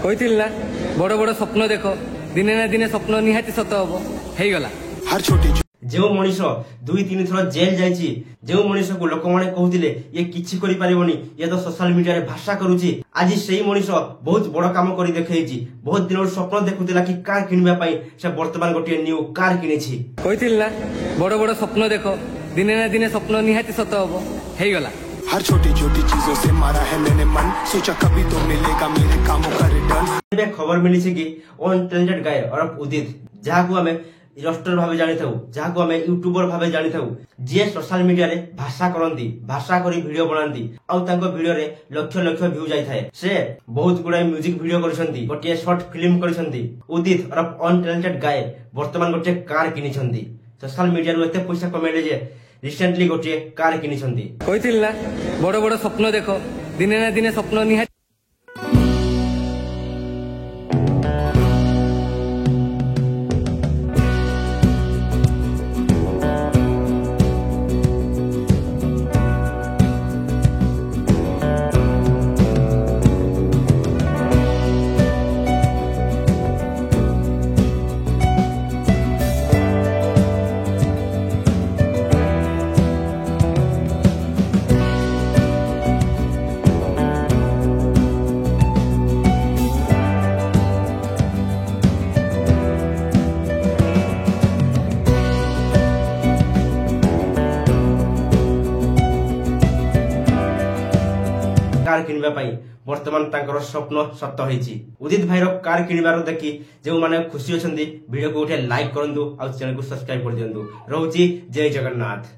কইছিল না বড় বড় স্বপ্ন দেখো দিনে না দিনে স্বপ্ন নিহাতি সত হব হেইগলা। हर छोटी जो मनीष 2-3 थर जेल जाइए जो मनीष को लोक मैंने कहते ये किसी कर पारिबनी ये तो सोशल मीडिया रे भाषा करुची आज से मनीष बहुत बड़ काम कर देखई बहुत दिन स्वप्न देखुला कि कार किनबा पई से वर्तमान गोटे न्यू कार किनेछि। কইছিল না বড় বড় স্বপ্ন দেখো দিনে না দিনে স্বপ্ন নিহাতি সত হব হেইগলা। हर छोटी छोटी चीजों से मारा है मैंने मन, सोचा कभी तो मिलेगा मेरे कामों का रिटर्न। खबर मिली कि ऑन टैलेंटेड गाय और उदित जहाँ को आम इलस्टर भाव जानी था जहाँ को आम यूट्यूबर भाव जानी था जी सोशल मीडिया रे भाषा करती भाषा करी वीडियो बनाती वीडियो रे लक्ष लक्ष व्यू जाए से बहुत गुड़ाई म्यूजिक वीडियो करछंती गोटे शॉर्ट फिल्म करछंती। उदित और ऑन टैलेंटेड गाय वर्तमान गोटे कार किनिछंती सोशल मीडिया रे एते पैसा कमेले जे रिसेंटली गोटे कार किनिछंती। কইছিল না বড় বড় স্বপ্ন দেখো দিনে না দিনে স্বপ্ন নিহাতি कार किनबा पई वर्तमान तांकर स्वप्न सत्य होईची। उदित भाईर कार किनिबार देखि जो माने खुशी अछंदी वीडियो को उठे लाइक करंदु आ चैनल को सब्सक्राइब कर दियंदु। रहउची जय जगन्नाथ।